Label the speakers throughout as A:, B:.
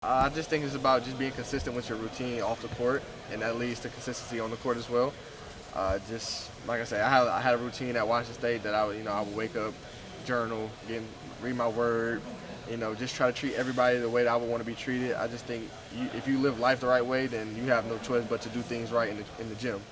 A: I just think it's about just being consistent with your routine off the court, and that leads to consistency on the court as well. Just like I said, I had a routine at Washington State that I would wake up, journal, read my word, just try to treat everybody the way that I would want to be treated. I just think if you live life the right way, then you have no choice but to do things right in the gym,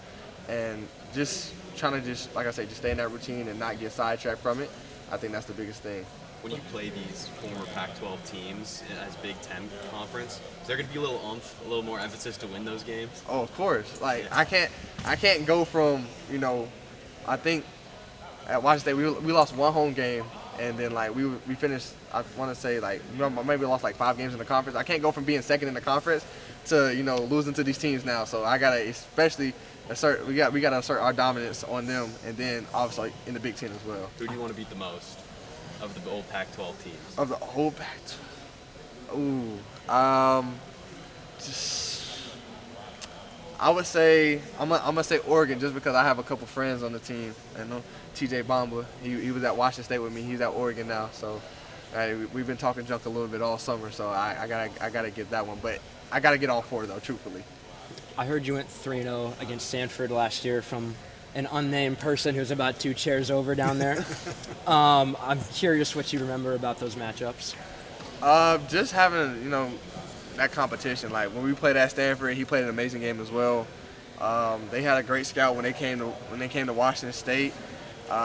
A: and just trying to just like I say, just stay in that routine and not get sidetracked from it. I think that's the biggest thing.
B: When you play these former Pac-12 teams as Big Ten conference, is there going to be a little oomph, a little more emphasis to win those games?
A: Oh, of course. Like I can't go from I think at Washington State we lost one home game, and then like we finished. I want to say like maybe we lost like 5 games in the conference. I can't go from being second in the conference to losing to these teams now. So I gotta especially we gotta assert our dominance on them, and then obviously in the Big Ten as well.
B: Who do you want to beat the most of the old Pac-12 teams?
A: Of the whole Pac-12, just I would say I'm gonna say Oregon, just because I have a couple friends on the team. I know TJ Bamba. He was at Washington State with me. He's at Oregon now. So we've been talking junk a little bit all summer. So I gotta get that one. But I gotta get all 4 though, truthfully.
C: I heard you went 3-0 against Stanford last year from an unnamed person who's about 2 chairs over down there. I'm curious what you remember about those matchups.
A: Just having that competition. Like when we played at Stanford, he played an amazing game as well. They had a great scout when they came to Washington State.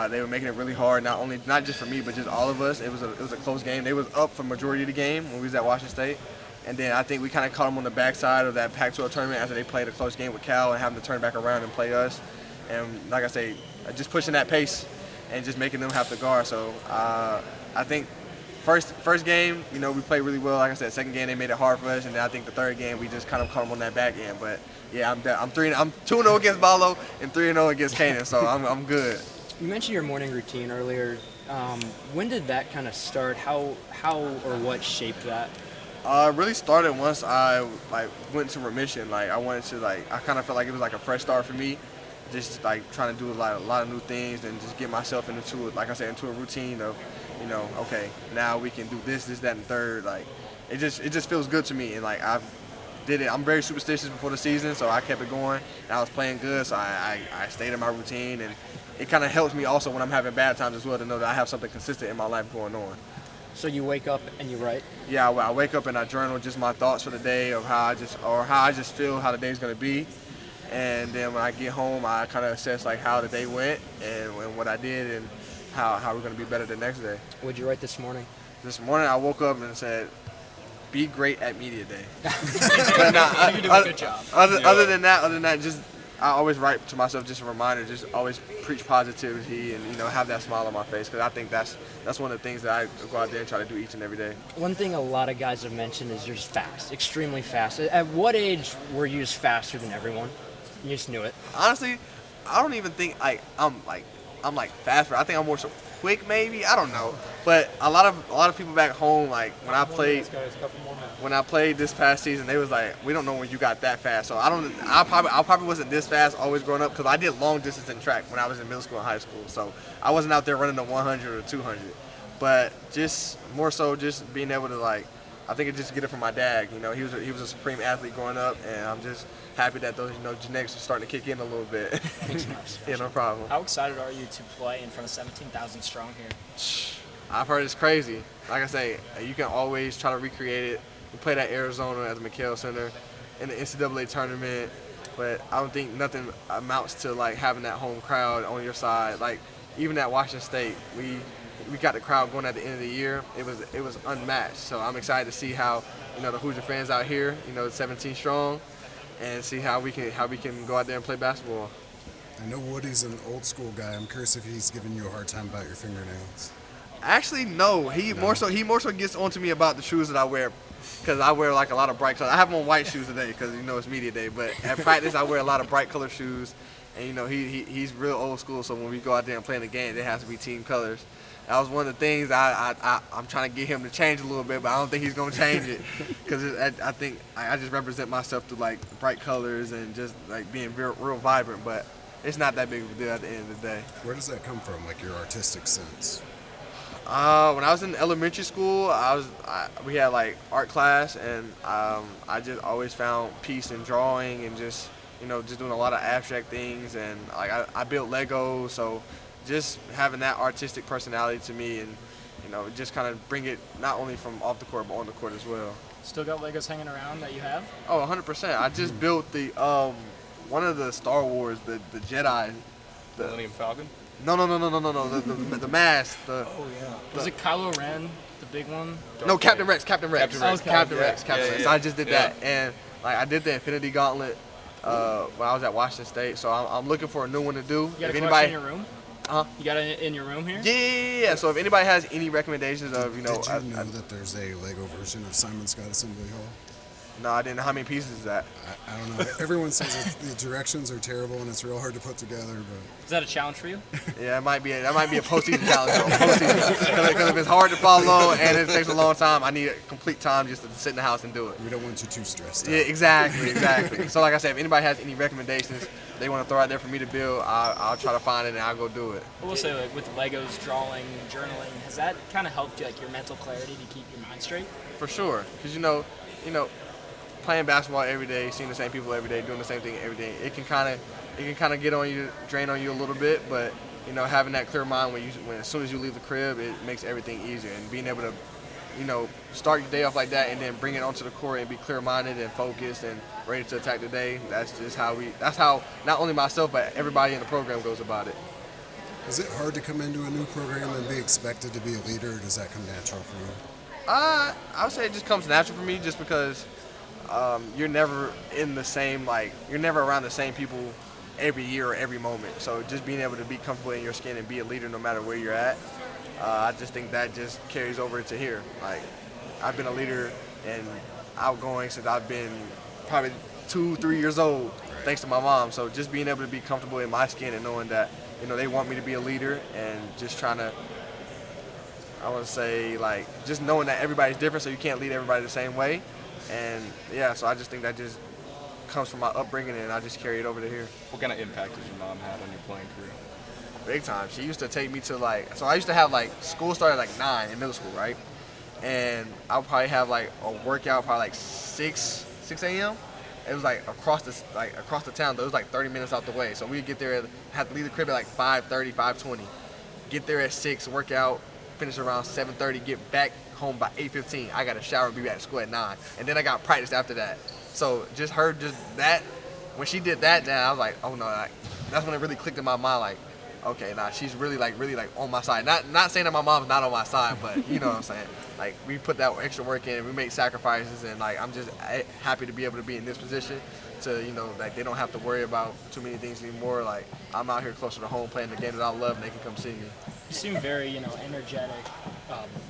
A: They were making it really hard, not just for me, but just all of us. It was a close game. They was up for majority of the game when we was at Washington State, and then I think we kind of caught them on the backside of that Pac-12 tournament after they played a close game with Cal and having to turn back around and play us. And like I say, just pushing that pace and just making them have to guard. So I think first game, we played really well. Like I said, second game they made it hard for us, and then I think the third game we just kind of caught them on that back end. But yeah, I'm 2-0 against Balo and 3-0 against Kanan, so I'm good.
C: You mentioned your morning routine earlier. When did that kind of start? How or what shaped that?
A: It really started once I went to remission. I wanted to I kind of felt like it was like a fresh start for me. Just trying to do a lot of new things and just get myself into a routine of, okay, now we can do this, that, and third. It just feels good to me, and I did it. I'm very superstitious before the season, so I kept it going. And I was playing good, so I stayed in my routine, and it kind of helps me also when I'm having bad times as well to know that I have something consistent in my life going on.
C: So you wake up and you write?
A: Yeah, I wake up and I journal just my thoughts for the day of how I just feel how the day's gonna be. And then when I get home, I kind of assess how the day went and what I did and how we're going to be better the next day.
C: What'd you write this morning?
A: This morning I woke up and said, be great at media day.
C: You're doing a good job.
A: Other than that, just I always write to myself just a reminder, just always preach positivity and have that smile on my face, because I think that's one of the things that I go out there and try to do each and every day. One
C: thing a lot of guys have mentioned is you're just fast, extremely fast. At what age were you just faster than everyone? You just knew it.
A: Honestly, I don't even think I'm faster. I think I'm more so quick, maybe. I don't know. But a lot of people back home, when I played this past season, they was like, we don't know when you got that fast. So I probably wasn't this fast always growing up, because I did long distance in track when I was in middle school and high school. So I wasn't out there running the 100 or 200. But just more so just being able to I think it just get it from my dad. He was a supreme athlete growing up, and I'm just happy that those genetics are starting to kick in a little bit. Yeah, no problem.
D: How excited are you to play in front of 17,000 strong here?
A: I've heard it's crazy. Like I say, you can always try to recreate it. We played at Arizona at the McHale Center in the NCAA tournament, but I don't think nothing amounts to having that home crowd on your side. Even at Washington State, we got the crowd going at the end of the year. It was unmatched. So I'm excited to see how the Hoosier fans out here, 17 strong, and see how we can go out there and play basketball.
E: I know Woody's an old school guy. I'm curious if he's giving you a hard time about your fingernails.
A: Actually, no. He more so gets onto me about the shoes that I wear, because I wear a lot of bright colors. I have on white shoes today because it's media day. But at practice, I wear a lot of bright color shoes, and he's real old school. So when we go out there and play in the game, it has to be team colors. That was one of the things I'm trying to get him to change a little bit, but I don't think he's going to change it, because I think I just represent myself through bright colors and just being real vibrant. But it's not that big of a deal at the end of the day.
E: Where does that come from, your artistic sense?
A: When I was in elementary school, we had like art class, and I just always found peace in drawing and just just doing a lot of abstract things, and like I built Legos, so just having that artistic personality to me, and just kind of bring it not only from off the court but on the court as well.
D: Still got Legos hanging around that you have?
A: Oh, 100%. I just built the one of the Star Wars, the Jedi.
B: Millennium Falcon?
A: No. The mask.
D: Was it Kylo Ren, the big one?
A: No, Captain Rex. Captain Rex.
D: Okay.
A: Captain Rex.
B: Yeah.
A: So I just did that, and like I did the Infinity Gauntlet when I was at Washington State. So I'm looking for a new one to do.
D: You got
A: If
D: a collection
A: anybody,
D: in your room?
A: huh?
D: You got it in your room here?
A: Yeah. So if anybody has any recommendations of
E: Did you know that there's a Lego version of Simon Scott Assembly Hall?
A: no, I didn't know how many pieces is that.
E: I don't know. Everyone says the directions are terrible and it's real hard to put together, but
D: Is that a challenge for you?
A: Yeah, that might be a postseason challenge. Because if it's hard to follow and it takes a long time, I need complete time just to sit in the house and do it.
E: we don't want you too stressed
A: Yeah,
E: out.
A: exactly. So like I said, if anybody has any recommendations they want to throw out there for me to build, I'll try to find it and I'll go do it.
D: I will say, like, with Legos, drawing, journaling, has that kind of helped you, like, your mental clarity to keep your mind straight?
A: For sure, because playing basketball every day, seeing the same people every day, doing the same thing every day, it can kind of get on you, drain on you a little bit. But having that clear mind when as soon as you leave the crib, it makes everything easier. And being able to start your day off like that and then bring it onto the court and be clear-minded and focused and ready to attack the day. That's how not only myself but everybody in the program goes about it.
E: Is it hard to come into a new program and be expected to be a leader, or does that come natural for you?
A: I would say it just comes natural for me, just because you're never you're never around the same people every year or every moment. So just being able to be comfortable in your skin and be a leader no matter where you're at, I just think that just carries over to here. Like, I've been a leader and outgoing since I've been probably 2-3 years old, thanks to my mom. So just being able to be comfortable in my skin and knowing that they want me to be a leader, and just trying to, I want to say, like, just knowing that everybody's different, so you can't lead everybody the same way. And yeah, so I just think that just comes from my upbringing, and I just carry it over to here.
B: What kind of impact has your mom had on your playing career?
A: Big time. She used to take me to so I used to have school started at 9 in middle school, right? And I would probably have a workout probably 6 a.m. It was across the town. Though it was 30 minutes out the way. So we'd get there, have to leave the crib at 5:30, 5:20. Get there at 6, work out, finish around 7:30, get back home by 8:15. I got a shower and be back at school at 9. And then I got practice after that. So just that, when she did that, now I was like, oh no, that's when it really clicked in my mind, okay, she's really on my side. Not saying that my mom's not on my side, but you know what I'm saying. We put that extra work in and we make sacrifices, and I'm just happy to be able to be in this position to, they don't have to worry about too many things anymore. I'm out here closer to home playing the game that I love, and they can come see me.
D: You seem very, energetic,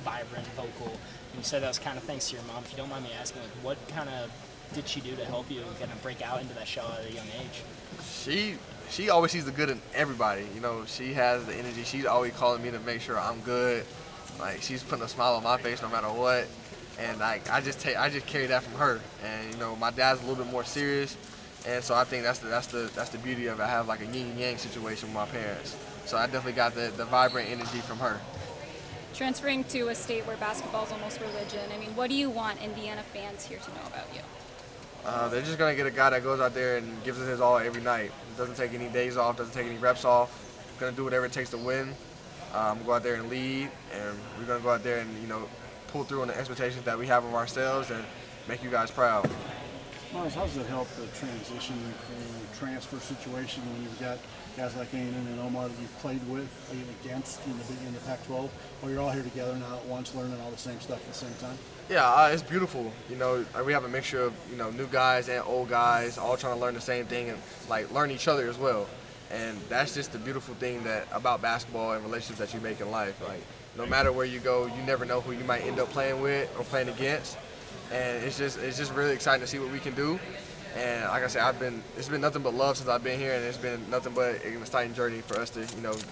D: vibrant, vocal. And you said that was kind of thanks to your mom. If you don't mind me asking, what kind of did she do to help you kind of break out into that shell at a young age?
A: She always sees the good in everybody. She has the energy. She's always calling me to make sure I'm good. She's putting a smile on my face no matter what. And I just carry that from her. And my dad's a little bit more serious, and so I think that's the beauty of it. I have a yin and yang situation with my parents. So I definitely got the vibrant energy from her.
F: Transferring to a state where basketball is almost religion, what do you want Indiana fans here to know about you?
A: They're just going to get a guy that goes out there and gives it his all every night. Doesn't take any days off, doesn't take any reps off. Going to do whatever it takes to win. Go out there and lead, and we're going to go out there and, pull through on the expectations that we have of ourselves and make you guys proud.
G: Myles, how does it help the transition and the transfer situation when you've got guys like A&M and Omar that you've played with, played against in the Pac-12, while you're all here together now at once, learning all the same stuff at the same time?
A: Yeah, it's beautiful. We have a mixture of new guys and old guys, all trying to learn the same thing and learn each other as well. And that's just the beautiful thing about basketball and relationships that you make in life. No matter where you go, you never know who you might end up playing with or playing against. And it's just really exciting to see what we can do. And like I said, it's been nothing but love since I've been here, and it's been nothing but an exciting journey for us to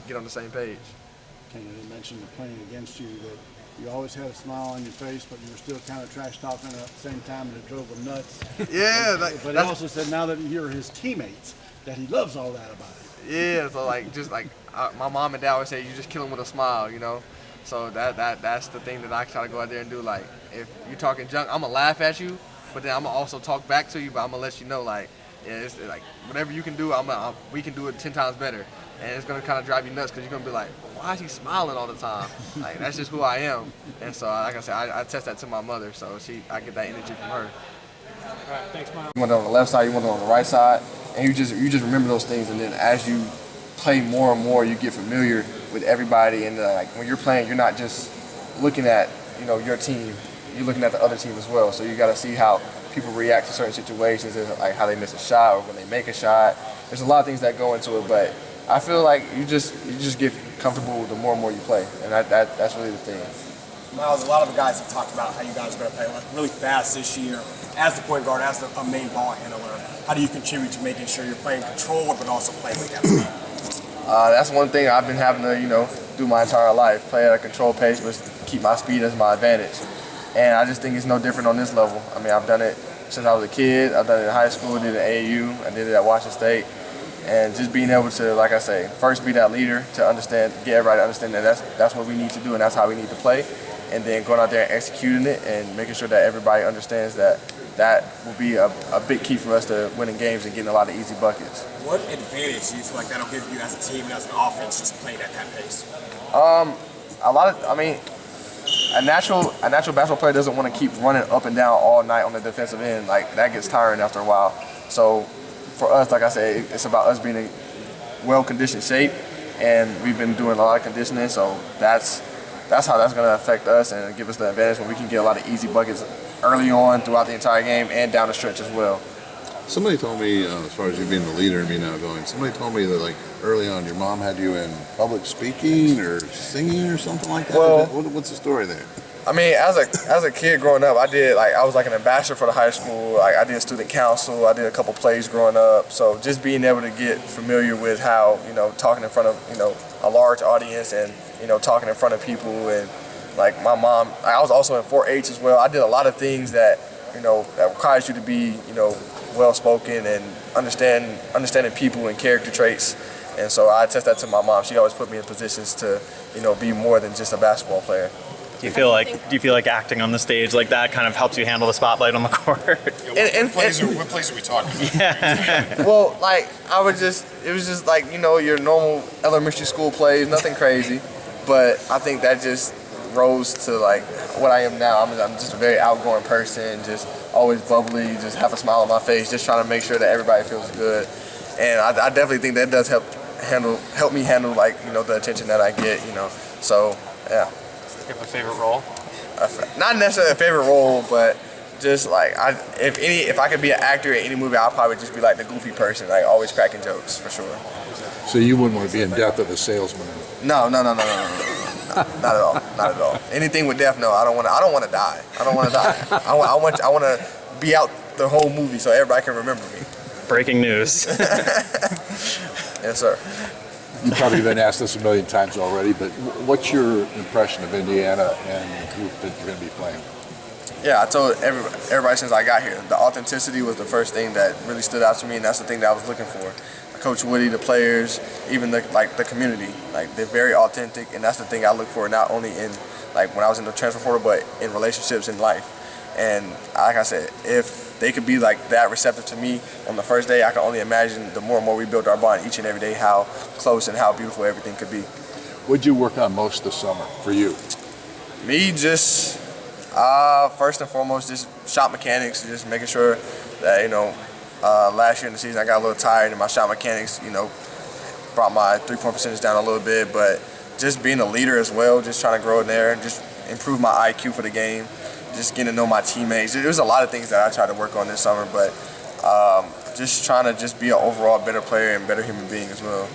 A: get on the same page.
G: Kenny mentioned playing against you that you always had a smile on your face, but you were still kind of trash talking at the same time, and it drove him nuts.
A: Yeah,
G: but he also said now that you're his teammates, that he loves all that about it.
A: Yeah, so my mom and dad always say, you just kill him with a smile, So that's the thing that I try to go out there and do. Like, if you're talking junk, I'm gonna laugh at you, but then I'm gonna also talk back to you. But I'm gonna let you know, like, yeah, it's like whatever you can do, we can do it 10 times better. And it's gonna kind of drive you nuts because you're gonna be like, why is he smiling all the time? Like, that's just who I am. And so, like I said, I test that to my mother, so I get that energy from her.
C: All right, thanks, Myles.
A: You want it on the left side, you want it on the right side, and you just remember those things. And then as you play more and more, you get familiar with everybody. And like when you're playing, you're not just looking at your team, you're looking at the other team as well. So you got to see how people react to certain situations, and like how they miss a shot or when they make a shot. There's a lot of things that go into it, but I feel like you just get comfortable the more and more you play, and that's really the thing.
H: Myles, a lot of the guys have talked about how you guys are going to play really fast this year as the point guard, as a main ball handler. How do you contribute to making sure you're playing controlled but also playing with that speed?
A: That's one thing I've been having to do my entire life, play at a controlled pace, but keep my speed as my advantage. And I just think it's no different on this level. I mean, I've done it since I was a kid. I've done it in high school, did it at AAU, I did it at Washington State. And just being able to, like I say, first be that leader to understand, get everybody to understand that that's what we need to do and that's how we need to play. And then going out there and executing it and making sure that everybody understands that will be a big key for us to winning games and getting a lot of easy buckets.
H: What advantage do you feel like that'll give you as a team and as an offense just playing at that pace?
A: A natural basketball player doesn't want to keep running up and down all night on the defensive end. Like, that gets tiring after a while. So for us, like I said, it's about us being in well-conditioned shape, and we've been doing a lot of conditioning, so that's how that's going to affect us and give us the advantage when we can get a lot of easy buckets early on throughout the entire game and down the stretch as well.
I: Somebody told me, as far as you being the leader and being outgoing, somebody told me that like early on your mom had you in public speaking or singing or something like that.
A: Well,
I: what's the story there?
A: I mean, as a kid growing up, I was like an ambassador for the high school. Like, I did student council. I did a couple plays growing up. So just being able to get familiar with how talking in front of a large audience and talking in front of people, and like my mom, I was also in 4-H as well. I did a lot of things that that requires you to be well spoken and understanding people and character traits. And so I attest that to my mom. She always put me in positions to be more than just a basketball player.
J: Do you feel like acting on the stage like that kind of helps you handle the spotlight on the court?
I: What plays are we talking about?
J: Yeah.
A: Well, like it was just like your normal elementary school plays, nothing crazy. But I think that just rose to like what I am now. I'm just a very outgoing person, just always bubbly, just have a smile on my face, just trying to make sure that everybody feels good. And I definitely think that does help me handle like the attention that I get. So yeah.
J: Do you have a favorite role?
A: Not necessarily a favorite role, but just like if I could be an actor in any movie, I'll probably just be like the goofy person, like always cracking jokes for sure.
I: So you wouldn't want to be in Death of a Salesman?
A: No. Not at all. Not at all. Anything with death, no. I don't want to die. I want to be out the whole movie so everybody can remember me.
J: Breaking news.
A: Yes, sir.
I: You've probably been asked this a million times already, but what's your impression of Indiana and the group that you're going to be playing?
A: Yeah, I told everybody since I got here, the authenticity was the first thing that really stood out to me, and that's the thing that I was looking for. Coach Woody, the players, even the community, like they're very authentic, and that's the thing I look for, not only in like when I was in the transfer portal, but in relationships in life. And like I said, if they could be like that receptive to me on the first day, I can only imagine the more and more we build our bond each and every day, how close and how beautiful everything could be.
I: What'd you work on most this summer for you?
A: Me, just first and foremost, just shot mechanics, just making sure that last year in the season I got a little tired and my shot mechanics, brought my three-point percentage down a little bit, but just being a leader as well, just trying to grow in there and just improve my IQ for the game, just getting to know my teammates. There's a lot of things that I tried to work on this summer, but just trying to just be an overall better player and better human being as well.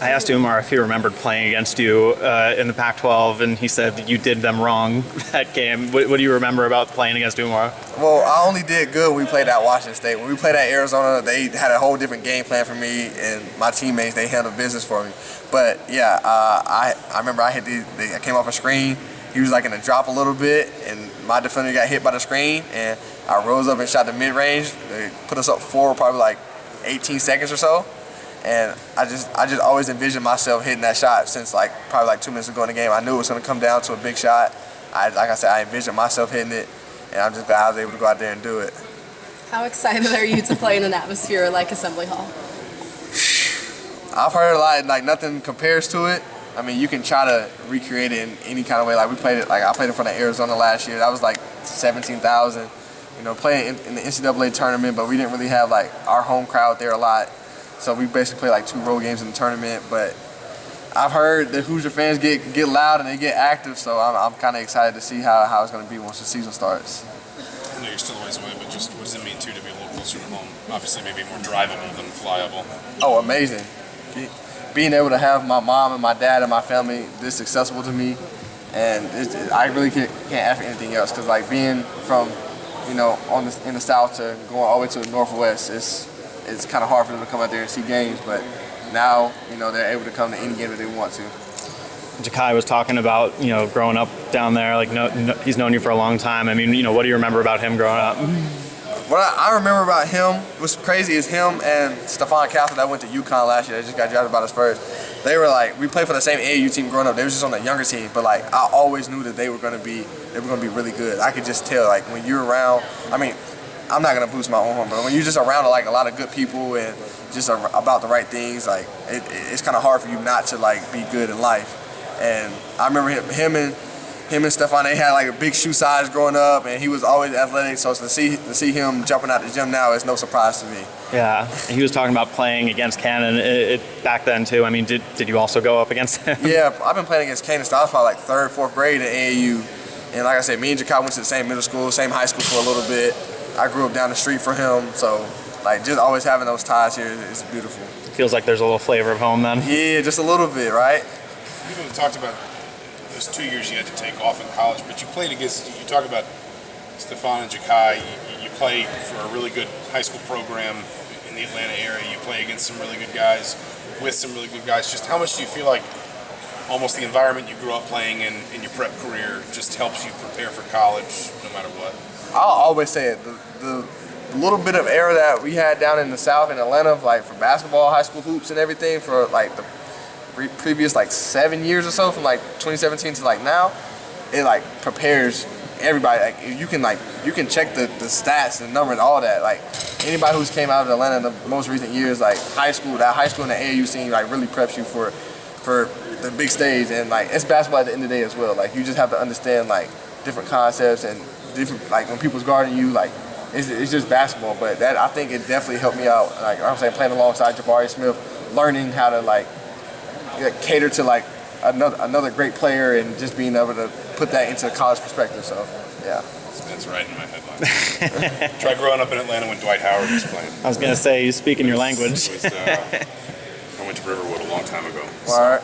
J: I asked Umar if he remembered playing against you in the Pac-12, and he said you did them wrong that game. What do you remember about playing against Umar?
A: Well, I only did good when we played at Washington State. When we played at Arizona, they had a whole different game plan for me, and my teammates, they handled business for me. But yeah, I remember I came off a screen. He was like in a drop a little bit, and my defender got hit by the screen, and I rose up and shot the mid-range. They put us up 4, probably like 18 seconds or so. And I just always envisioned myself hitting that shot since probably 2 minutes ago in the game. I knew it was going to come down to a big shot. Like I said, I envisioned myself hitting it, and I'm just glad I was able to go out there and do it.
K: How excited are you to play in an atmosphere like Assembly Hall?
A: I've heard a lot, nothing compares to it. I mean, you can try to recreate it in any kind of way. We played it, I played in front of Arizona last year. That was 17,000. Playing in the NCAA tournament, but we didn't really have our home crowd there a lot. So we basically played 2 road games in the tournament. But I've heard that Hoosier fans get loud and they get active. So I'm kind of excited to see how it's going to be once the season starts.
L: I know you're still a ways away, but just what does it mean too to be a little closer to home? Obviously, maybe more drivable than flyable.
A: Oh, amazing. Being able to have my mom and my dad and my family this accessible to me, and I really can't ask for anything else. Because being from, in the South to going all the way to the Northwest, it's kind of hard for them to come out there and see games. But now, they're able to come to any game that they want to.
J: Ja'Kai was talking about, growing up down there. He's known you for a long time. I mean, what do you remember about him growing up?
A: What I remember about him, what's crazy is him and Stephon Castle that went to UConn last year. They just got drafted by the Spurs. They were we played for the same AAU team growing up. They were just on the younger team, but I always knew that they were going to be really good. I could just tell when you're around. I mean, I'm not going to boost my own horn, but when you're just around a lot of good people and just about the right things, it's kind of hard for you not to be good in life. And I remember him and Stephon, they had a big shoe size growing up, and he was always athletic. So to see him jumping out the gym now is no surprise to me.
J: Yeah, he was talking about playing against Cannon back then too. I mean, did you also go up against him?
A: Yeah, I've been playing against Cannon since I was probably 3rd, 4th grade at AAU. And like I said, me and Ja'Kai went to the same middle school, same high school for a little bit. I grew up down the street from him, so just always having those ties here is beautiful.
J: Feels like there's a little flavor of home then.
A: Yeah, just a little bit, right?
L: You've even talked about those 2 years you had to take off in college, but you played against, you talk about Stephon and Ja'Kai, you play for a really good high school program in the Atlanta area, you play against some really good guys, with some really good guys. Just how much do you feel like almost the environment you grew up playing in your prep career just helps you prepare for college no matter what?
A: I'll always say it, the little bit of era that we had down in the South in Atlanta, for basketball, high school hoops and everything for the previous 7 years or so, from 2017 to now, it prepares everybody. You can check the stats and numbers and all that. Anybody who's came out of Atlanta in the most recent years, high school and the AAU scene really preps you for the big stage. And it's basketball at the end of the day as well. You just have to understand different concepts and different when people's guarding you, it's just basketball. But that, I think it definitely helped me out. I'm saying, playing alongside Jabari Smith, learning how to cater to another great player and just being able to put that into a college perspective. So yeah.
L: That's right in my headline. Try growing up in Atlanta when Dwight Howard was playing.
J: I was gonna say, you speak in your language.
L: I went to Riverwood a long time ago.
A: All right.